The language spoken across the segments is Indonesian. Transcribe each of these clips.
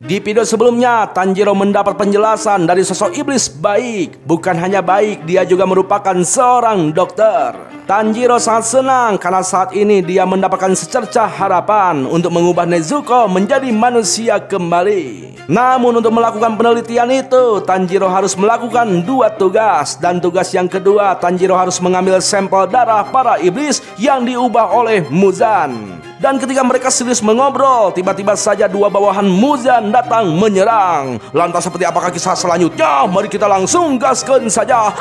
Di video sebelumnya, Tanjiro mendapat penjelasan dari sosok iblis baik. Bukan hanya baik, dia juga merupakan seorang dokter. Tanjiro sangat senang karena saat ini dia mendapatkan secercah harapan untuk mengubah Nezuko menjadi manusia kembali. Namun untuk melakukan penelitian itu, Tanjiro harus melakukan dua tugas. Dan tugas yang kedua, Tanjiro harus mengambil sampel darah para iblis yang diubah oleh Muzan. Dan ketika mereka serius mengobrol, tiba-tiba saja dua bawahan Muzan datang menyerang. Lantas seperti apakah kisah selanjutnya? Mari kita langsung gaskan saja.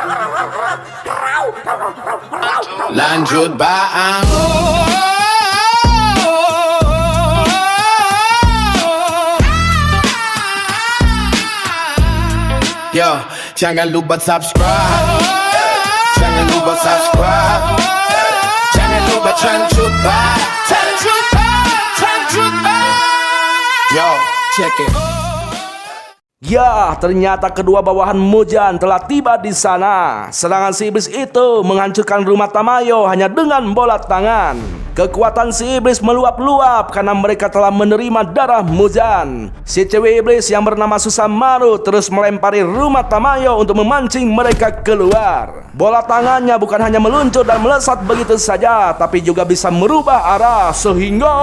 Lanjut baang. Yo, jangan lupa subscribe. Jangan lupa subscribe. Jangan lupa lanjut baang. Yo, check it. Ya, ternyata kedua bawahan Muzan telah tiba di sana. Serangan si iblis itu menghancurkan rumah Tamayo hanya dengan bola tangan. Kekuatan si iblis meluap-luap karena mereka telah menerima darah Muzan. Si cewek iblis yang bernama Susamaru terus melempari rumah Tamayo untuk memancing mereka keluar. Bola tangannya bukan hanya meluncur dan melesat begitu saja, tapi juga bisa merubah arah sehingga...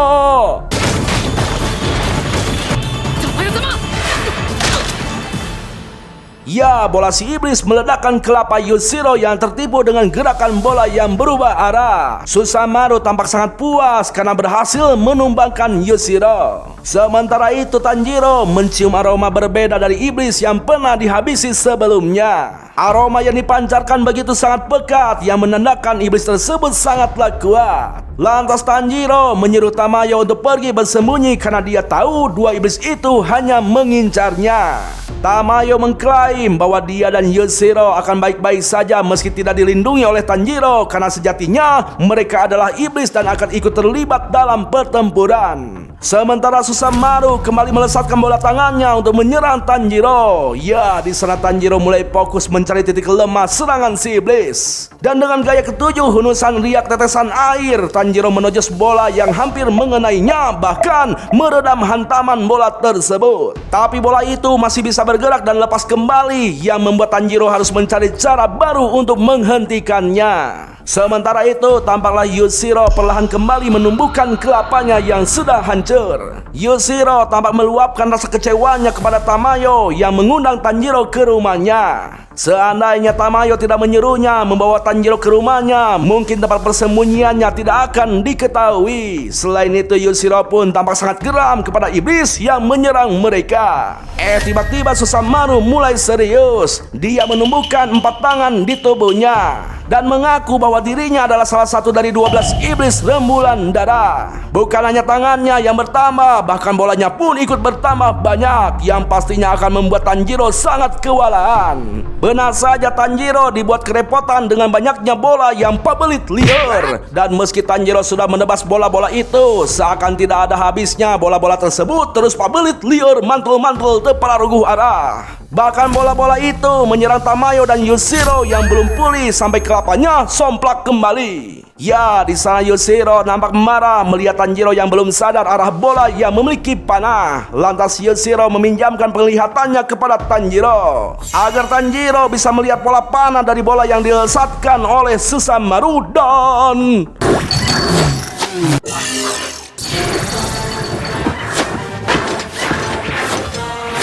Ya, bola si iblis meledakkan kelapa Yushiro yang tertipu dengan gerakan bola yang berubah arah. Susamaru tampak sangat puas karena berhasil menumbangkan Yushiro. Sementara itu Tanjiro mencium aroma berbeda dari iblis yang pernah dihabisi sebelumnya. Aroma yang dipancarkan begitu sangat pekat yang menandakan iblis tersebut sangatlah kuat. Lantas Tanjiro menyuruh Tamayo untuk pergi bersembunyi karena dia tahu dua iblis itu hanya mengincarnya. Tamayo mengklaim bahwa dia dan Yushiro akan baik-baik saja meski tidak dilindungi oleh Tanjiro karena sejatinya mereka adalah iblis dan akan ikut terlibat dalam pertempuran. Sementara Susamaru kembali melesatkan bola tangannya untuk menyerang Tanjiro. Ya, di sana Tanjiro mulai fokus mencari titik lemah serangan si iblis. Dan dengan gaya ketujuh hunusan riak tetesan air, Tanjiro menojos bola yang hampir mengenainya, bahkan meredam hantaman bola tersebut. Tapi bola itu masih bisa bergerak dan lepas kembali, yang membuat Tanjiro harus mencari cara baru untuk menghentikannya. Sementara itu, tampaklah Yushiro perlahan kembali menumbuhkan kelapanya yang sudah hancur. Yushiro tampak meluapkan rasa kecewanya kepada Tamayo yang mengundang Tanjiro ke rumahnya. Seandainya Tamayo tidak menyuruhnya membawa Tanjiro ke rumahnya, mungkin tempat persembunyiannya tidak akan diketahui. Selain itu, Yushiro pun tampak sangat geram kepada iblis yang menyerang mereka. Tiba-tiba Susamaru mulai serius. Dia menumbuhkan 4 tangan di tubuhnya dan mengaku bahwa dirinya adalah salah satu dari 12 iblis rembulan darah. Bukan hanya tangannya yang bertambah, bahkan bolanya pun ikut bertambah banyak, yang pastinya akan membuat Tanjiro sangat kewalahan. Benar saja Tanjiro dibuat kerepotan dengan banyaknya bola yang pabelit liar. Dan meski Tanjiro sudah menebas bola-bola itu, seakan tidak ada habisnya bola-bola tersebut terus pabelit liar mantul-mantul terpelaruh arah. Bahkan bola-bola itu menyerang Tamayo dan Yushiro yang belum pulih sampai kelapanya somplak kembali. Ya, di sana Yushiro nampak marah melihat Tanjiro yang belum sadar arah bola yang memiliki panah. Lantas Yushiro meminjamkan penglihatannya kepada Tanjiro agar Tanjiro bisa melihat pola panah dari bola yang dilesatkan oleh Susamaru dan...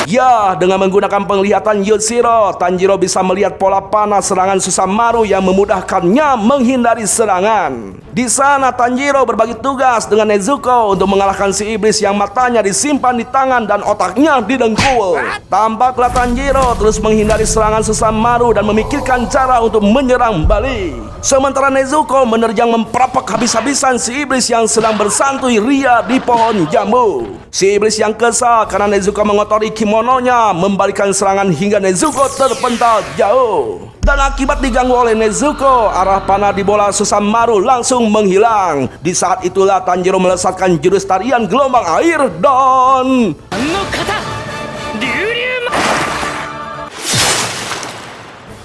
Ya, dengan menggunakan penglihatan Yushiro, Tanjiro bisa melihat pola panah serangan Susamaru yang memudahkannya menghindari serangan. Di sana Tanjiro berbagi tugas dengan Nezuko untuk mengalahkan si iblis yang matanya disimpan di tangan dan otaknya didengkul. Tampaklah Tanjiro terus menghindari serangan Susamaru dan memikirkan cara untuk menyerang balik. Sementara Nezuko menerjang memperapak habis-habisan si iblis yang sedang bersantui ria di pohon jambu. Si iblis yang kesal karena Nezuko mengotori kimononya membalikan serangan hingga Nezuko terpental jauh. Dan akibat diganggu oleh Nezuko, arah panah di bola Susamaru langsung menghilang. Di saat itulah Tanjiro melesatkan jurus tarian gelombang air dan...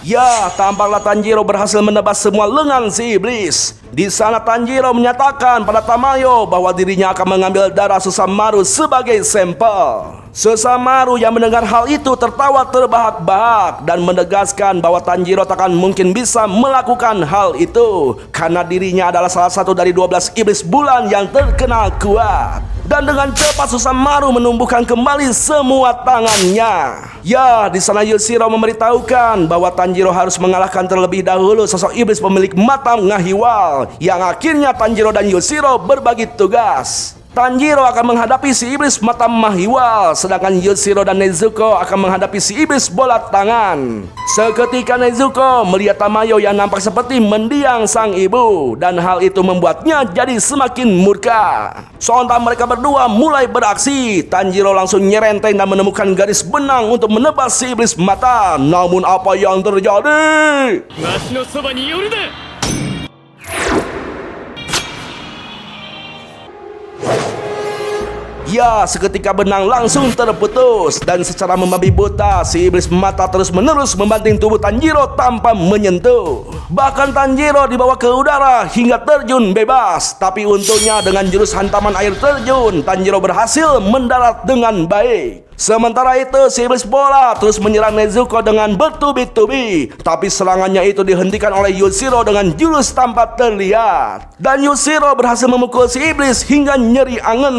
Ya, tampaklah Tanjiro berhasil menebas semua lengan si iblis. Di sana Tanjiro menyatakan pada Tamayo bahwa dirinya akan mengambil darah Susamaru sebagai sampel. Susamaru yang mendengar hal itu tertawa terbahak-bahak dan menegaskan bahwa Tanjiro takkan mungkin bisa melakukan hal itu karena dirinya adalah salah satu dari 12 iblis bulan yang terkenal kuat. Dan dengan cepat Susamaru menumbuhkan kembali semua tangannya. Ya, di sana Yushiro memberitahukan bahwa Tanjiro harus mengalahkan terlebih dahulu sosok iblis pemilik mata Ngahiwal, yang akhirnya Tanjiro dan Yushiro berbagi tugas. Tanjiro akan menghadapi si iblis mata Mahiwal, sedangkan Yushiro dan Nezuko akan menghadapi si iblis bola tangan. Seketika Nezuko melihat Tamayo yang nampak seperti mendiang sang ibu, dan hal itu membuatnya jadi semakin murka. Sontak mereka berdua mulai beraksi. Tanjiro langsung nyerenteng dan menemukan garis benang untuk menebas si iblis mata. Namun apa yang terjadi? Ya, seketika benang langsung terputus dan secara membabi buta si iblis mata terus-menerus membanting tubuh Tanjiro tanpa menyentuh. Bahkan Tanjiro dibawa ke udara hingga terjun bebas. Tapi untungnya dengan jurus hantaman air terjun, Tanjiro berhasil mendarat dengan baik. Sementara itu si iblis bola terus menyerang Nezuko dengan bertubi-tubi, tapi serangannya itu dihentikan oleh Yushiro dengan jurus tanpa terlihat. Dan Yushiro berhasil memukul si iblis hingga nyeri angen.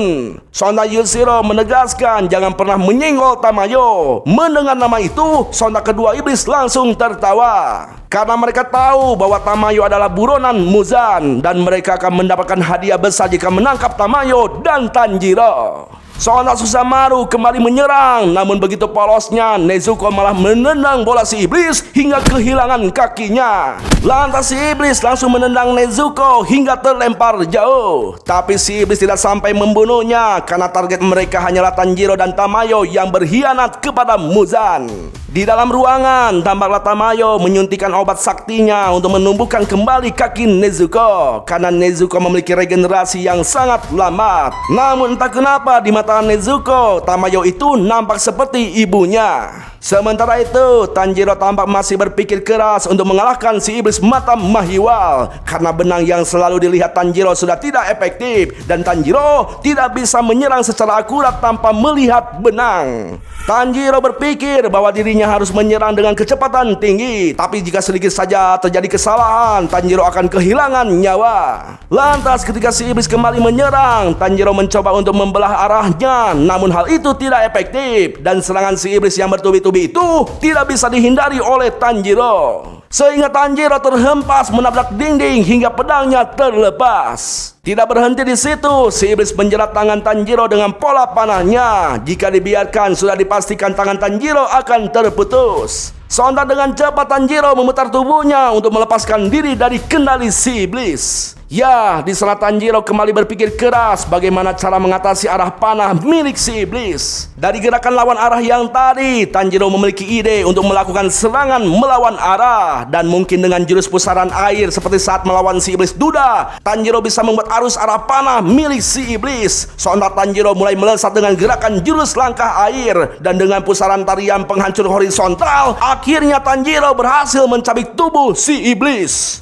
Sontak Yushiro menegaskan jangan pernah menyenggol Tamayo. Mendengar nama itu, sontak kedua iblis langsung tertawa karena mereka tahu bahwa Tamayo adalah buronan Muzan dan mereka akan mendapatkan hadiah besar jika menangkap Tamayo dan Tanjiro. Sontak Susamaru kembali menyerang, namun begitu polosnya Nezuko malah menendang bola si iblis hingga kehilangan kakinya. Lantas si iblis langsung menendang Nezuko hingga terlempar jauh. Tapi si iblis tidak sampai membunuhnya karena target mereka hanyalah Tanjiro dan Tamayo yang berkhianat kepada Muzan. Di dalam ruangan, tampaklah Tamayo menyuntikkan obat saktinya untuk menumbuhkan kembali kaki Nezuko karena Nezuko memiliki regenerasi yang sangat lambat. Namun entah kenapa di mata Nezuko, Tamayo itu nampak seperti ibunya. Sementara itu, Tanjiro tampak masih berpikir keras untuk mengalahkan si iblis mata Mahiwal karena benang yang selalu dilihat Tanjiro sudah tidak efektif dan Tanjiro tidak bisa menyerang secara akurat tanpa melihat benang. Tanjiro berpikir bahwa dirinya harus menyerang dengan kecepatan tinggi, tapi jika sedikit saja terjadi kesalahan, Tanjiro akan kehilangan nyawa. Lantas ketika si iblis kembali menyerang, Tanjiro mencoba untuk membelah arahnya, namun hal itu tidak efektif dan serangan si iblis yang bertubi-tubi itu tidak bisa dihindari oleh Tanjiro. Sehingga Tanjiro terhempas menabrak dinding hingga pedangnya terlepas. Tidak berhenti di situ, si iblis menjerat tangan Tanjiro dengan pola panahnya. Jika dibiarkan, sudah dipastikan tangan Tanjiro akan terputus. Sontak dengan cepat Tanjiro memutar tubuhnya untuk melepaskan diri dari kendali si iblis. Ya, di sana Tanjiro kembali berpikir keras bagaimana cara mengatasi arah panah milik si iblis. Dari gerakan lawan arah yang tadi, Tanjiro memiliki ide untuk melakukan serangan melawan arah. Dan mungkin dengan jurus pusaran air seperti saat melawan si iblis duda, Tanjiro bisa membuat arus arah panah milik si iblis. Sontak Tanjiro mulai melesat dengan gerakan jurus langkah air. Dan dengan pusaran tarian penghancur horizontal, akhirnya Tanjiro berhasil mencabik tubuh si iblis.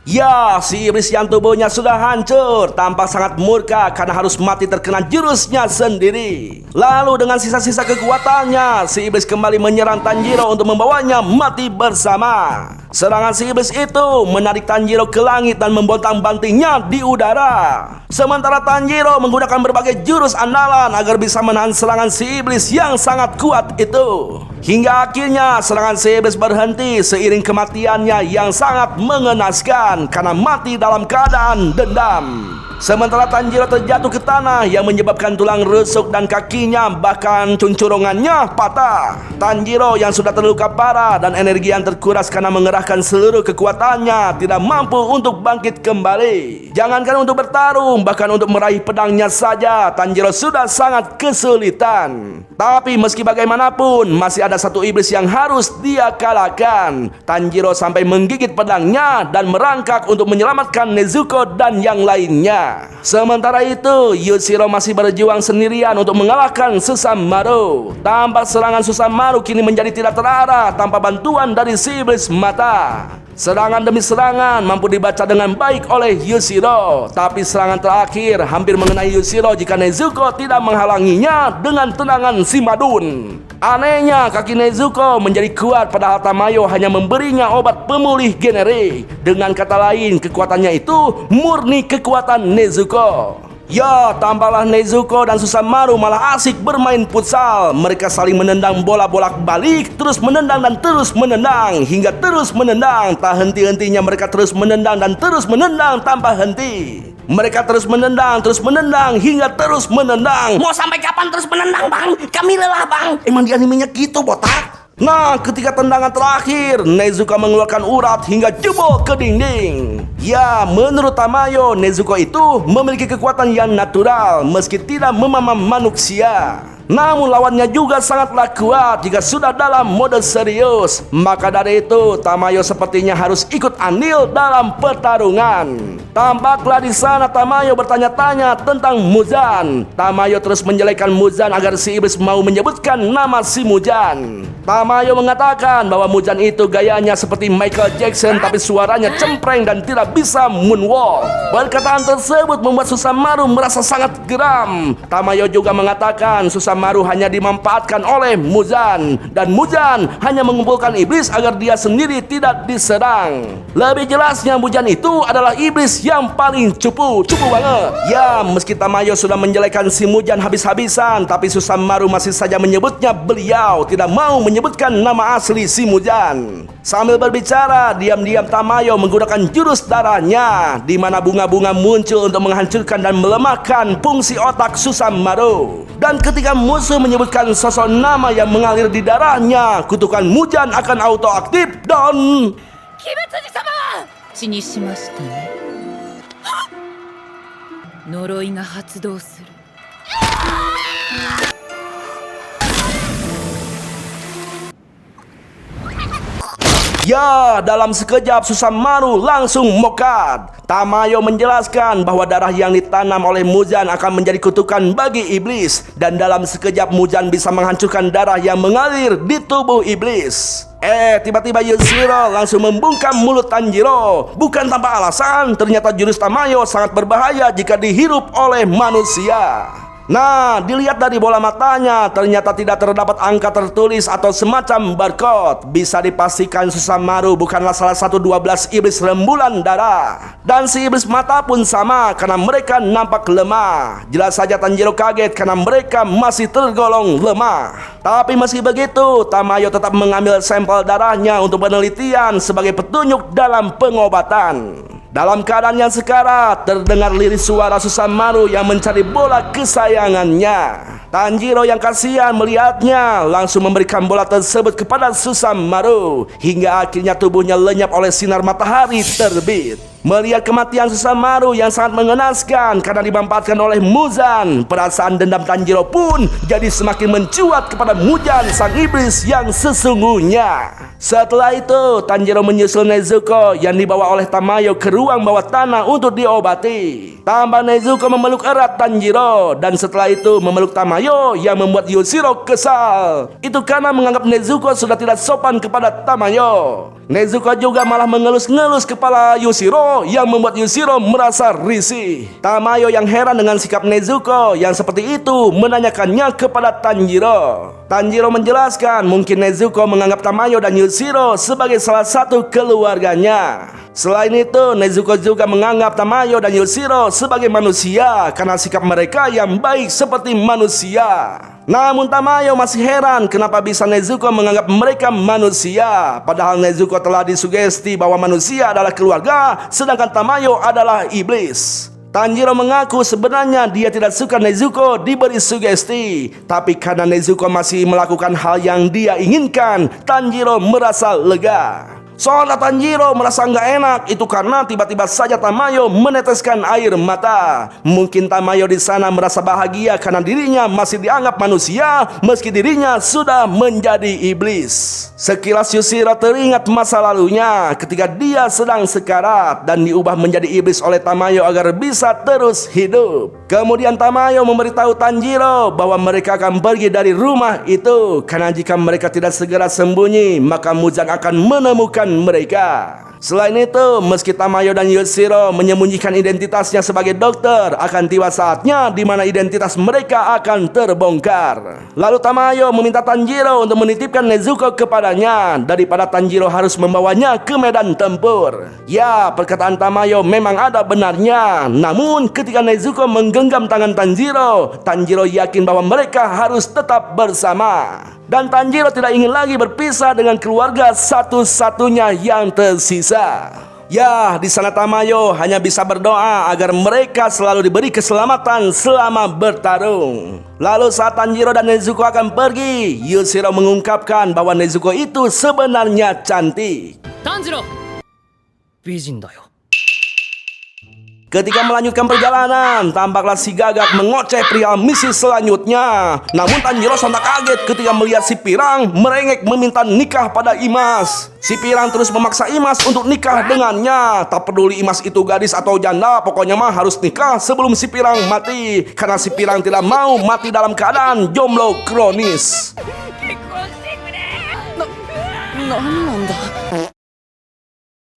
Ya, si iblis yang tubuhnya sudah hancur tampak sangat murka karena harus mati terkena jurusnya sendiri. Lalu dengan sisa-sisa kekuatannya, si iblis kembali menyerang Tanjiro untuk membawanya mati bersama. Serangan si iblis itu menarik Tanjiro ke langit dan membontang-bantingnya di udara. Sementara Tanjiro menggunakan berbagai jurus andalan agar bisa menahan serangan si iblis yang sangat kuat itu. Hingga akhirnya serangan si iblis berhenti seiring kematiannya yang sangat mengenaskan karena mati dalam keadaan dendam. Sementara Tanjiro terjatuh ke tanah yang menyebabkan tulang rusuk dan kakinya bahkan cuncurongannya patah. Tanjiro yang sudah terluka parah dan energi yang terkuras karena mengerahkan seluruh kekuatannya tidak mampu untuk bangkit kembali. Jangankan untuk bertarung, bahkan untuk meraih pedangnya saja Tanjiro sudah sangat kesulitan. Tapi meski bagaimanapun masih ada satu iblis yang harus dia kalahkan. Tanjiro sampai menggigit pedangnya dan merangkak untuk menyelamatkan Nezuko dan yang lainnya. Sementara itu, Yushiro masih berjuang sendirian untuk mengalahkan Susanmaru. Tampak serangan Susanmaru kini menjadi tidak terarah tanpa bantuan dari si iblis mata. Serangan demi serangan mampu dibaca dengan baik oleh Yushiro, tapi serangan terakhir hampir mengenai Yushiro jika Nezuko tidak menghalanginya dengan tendangan si Madun. Anehnya, kaki Nezuko menjadi kuat padahal Tamayo hanya memberinya obat pemulih generik. Dengan kata lain, kekuatannya itu murni kekuatan Nezuko. Ya, tampaklah Nezuko dan Susanmaru malah asik bermain futsal. Mereka saling menendang bola bolak-balik, terus menendang dan terus menendang, hingga terus menendang. Tak henti-hentinya mereka terus menendang dan terus menendang tanpa henti. Mereka terus menendang hingga terus menendang. Mau sampai kapan terus menendang, Bang? Kami lelah, Bang. Emang di animenya gitu, botak? Nah, ketika tendangan terakhir, Nezuko mengeluarkan urat hingga jebol ke dinding. Ya, menurut Tamayo, Nezuko itu memiliki kekuatan yang natural meski tidak memamam manusia. Namun lawannya juga sangatlah kuat jika sudah dalam mode serius. Maka dari itu, Tamayo sepertinya harus ikut andil dalam pertarungan. Tampaklah di sana Tamayo bertanya-tanya tentang Muzan. Tamayo terus menjelekkan Muzan agar si iblis mau menyebutkan nama si Muzan. Tamayo mengatakan bahwa Muzan itu gayanya seperti Michael Jackson, tapi suaranya cempreng dan tidak bisa moonwalk. Perkataan tersebut membuat Susanmaru merasa sangat geram. Tamayo juga mengatakan Susanmaru hanya dimanfaatkan oleh Muzan, dan Muzan hanya mengumpulkan iblis agar dia sendiri tidak diserang. Lebih jelasnya, Muzan itu adalah iblis yang paling cupu banget. Ya, meski Tamayo sudah menjelekkan si Muzan habis-habisan, tapi Susanmaru masih saja menyebutnya beliau, tidak mau menyebutkan nama asli si Muzan. Sambil berbicara, diam-diam Tamayo menggunakan jurus darahnya, di mana bunga-bunga muncul untuk menghancurkan dan melemahkan fungsi otak Susanmaru. Dan ketika musuh menyebutkan sosok nama yang mengalir di darahnya, kutukan Muzan akan auto aktif dan... Kimetsuji-sama! 血にしましたね。呪いが発動する。Ya, dalam sekejap Susanmaru langsung mokat. Tamayo menjelaskan bahwa darah yang ditanam oleh Muzan akan menjadi kutukan bagi iblis, dan dalam sekejap Muzan bisa menghancurkan darah yang mengalir di tubuh iblis. Tiba-tiba Yushiro langsung membungkam mulut Tanjiro. Bukan tanpa alasan, ternyata jurus Tamayo sangat berbahaya jika dihirup oleh manusia. Nah, dilihat dari bola matanya, ternyata tidak terdapat angka tertulis atau semacam barcode. Bisa dipastikan Susanmaru bukanlah salah satu 12 iblis rembulan darah. Dan si iblis mata pun sama, karena mereka nampak lemah. Jelas saja Tanjiro kaget karena mereka masih tergolong lemah. Tapi meski begitu, Tamayo tetap mengambil sampel darahnya untuk penelitian sebagai petunjuk dalam pengobatan. Dalam keadaan yang sekarat, terdengar lirik suara Susanmaru yang mencari bola kesayangannya. Tanjiro yang kasihan melihatnya langsung memberikan bola tersebut kepada Susanmaru, hingga akhirnya tubuhnya lenyap oleh sinar matahari terbit. Melihat kematian Susanmaru yang sangat mengenaskan karena dimanfaatkan oleh Muzan, perasaan dendam Tanjiro pun jadi semakin mencuat kepada Muzan, sang iblis yang sesungguhnya. Setelah itu, Tanjiro menyusul Nezuko yang dibawa oleh Tamayo ke ruang bawah tanah untuk diobati. Tampak Nezuko memeluk erat Tanjiro, dan setelah itu memeluk Tamayo yang membuat Yushiro kesal. Itu karena menganggap Nezuko sudah tidak sopan kepada Tamayo. Nezuko juga malah mengelus-ngelus kepala Yushiro yang membuat Yushiro merasa risih. Tamayo yang heran dengan sikap Nezuko yang seperti itu menanyakannya kepada Tanjiro. Tanjiro menjelaskan mungkin Nezuko menganggap Tamayo dan Yushiro sebagai salah satu keluarganya. Selain itu, Nezuko juga menganggap Tamayo dan Yushiro sebagai manusia karena sikap mereka yang baik seperti manusia. Namun Tamayo masih heran kenapa bisa Nezuko menganggap mereka manusia, padahal Nezuko telah disugesti bahwa manusia adalah keluarga, sedangkan Tamayo adalah iblis. Tanjiro mengaku sebenarnya dia tidak suka Nezuko diberi sugesti, tapi karena Nezuko masih melakukan hal yang dia inginkan, Tanjiro merasa lega. Soalnya Tanjiro merasa nggak enak itu karena tiba-tiba saja Tamayo meneteskan air mata. Mungkin Tamayo di sana merasa bahagia karena dirinya masih dianggap manusia meski dirinya sudah menjadi iblis. Sekilas Yushiro teringat masa lalunya ketika dia sedang sekarat dan diubah menjadi iblis oleh Tamayo agar bisa terus hidup. Kemudian Tamayo memberitahu Tanjiro bahwa mereka akan pergi dari rumah itu karena jika mereka tidak segera sembunyi maka Muzan akan menemukan mereka. Selain itu, meski Tamayo dan Yushiro menyembunyikan identitasnya sebagai dokter, akan tiba saatnya di mana identitas mereka akan terbongkar. Lalu Tamayo meminta Tanjiro untuk menitipkan Nezuko kepadanya daripada Tanjiro harus membawanya ke medan tempur. Ya, perkataan Tamayo memang ada benarnya. Namun ketika Nezuko menggenggam tangan Tanjiro, Tanjiro yakin bahwa mereka harus tetap bersama. Dan Tanjiro tidak ingin lagi berpisah dengan keluarga satu-satunya yang tersisa. Ya, di sana Tamayo hanya bisa berdoa agar mereka selalu diberi keselamatan selama bertarung. Lalu saat Tanjiro dan Nezuko akan pergi, Yushiro mengungkapkan bahwa Nezuko itu sebenarnya cantik. Tanjiro, bijin da yo. Ketika melanjutkan perjalanan, tampaklah si Gagak mengoceh pria misi selanjutnya. Namun Tanjiro sontak kaget ketika melihat si Pirang merengek meminta nikah pada Imas. Si Pirang terus memaksa Imas untuk nikah dengannya. Tak peduli Imas itu gadis atau janda, pokoknya mah harus nikah sebelum si Pirang mati. Karena si Pirang tidak mau mati dalam keadaan jomblo kronis.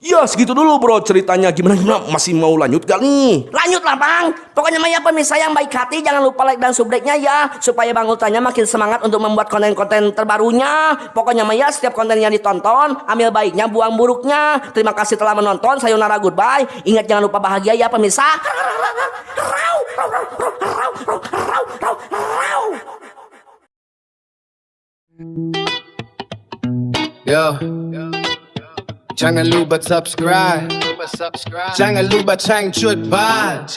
Ya segitu dulu bro ceritanya. Gimana masih mau lanjut gak nih? Lanjut lah bang. Pokoknya mah ya pemirsa yang baik hati, jangan lupa like dan subscribe-nya ya, supaya Bang Ultranya makin semangat untuk membuat konten-konten terbarunya. Pokoknya mah ya setiap konten yang ditonton, ambil baiknya, buang buruknya. Terima kasih telah menonton. Sayonara, goodbye. Ingat jangan lupa bahagia ya pemirsa. Yo. Jangan lupa subscribe. Jangan lupa Changchut Ban.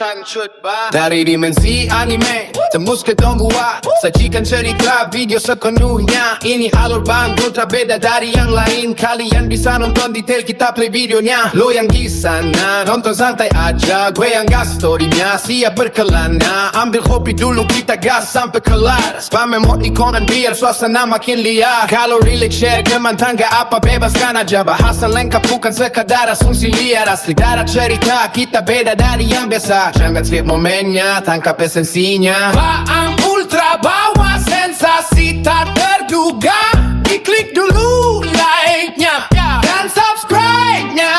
Dari dimensi anime tembus ke gua, sajikan cerita video sepenuhnya. Ini alur Bang Ultra beda dari yang lain. Kalian bisa nonton detail kita play videonya. Lo yang di sana nonton santai aja, gue yang gas storynya siap berkelana. Ambil kopi dulu kita gas sampai kelar. Spam emoticon biar suasana makin liar. Kalau relate share ke mantan gak apa bebaskan aja. Bahasan lengkap bukan sekadar asumsi liar. Asli darah cerita kita beda dari yang biasa. Jangan skip momennya, tangkap esensinya. Bang Ultra bawa sensasi tak terduga. Diklik dulu like-nya dan subscribe-nya.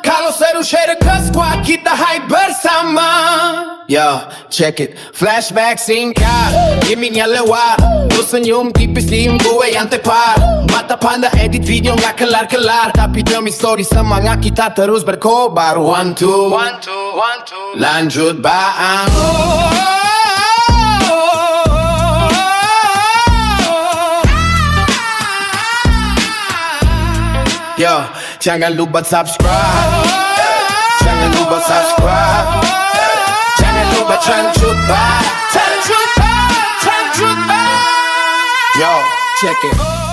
Kalau seru share ke squad kita hype bersama. Yo, check it, flashback singkat, gimmicknya lewat. Lu senyum tipis diem gue yang tepat. Mata panda edit video gak kelar-kelar. Tapi demi story semangat kita terus berkobar. One, two, lanjut bang. Yo, jangan lupa subscribe. Jangan lupa subscribe. Jangan lupa Changchut Ban. Yo, check it.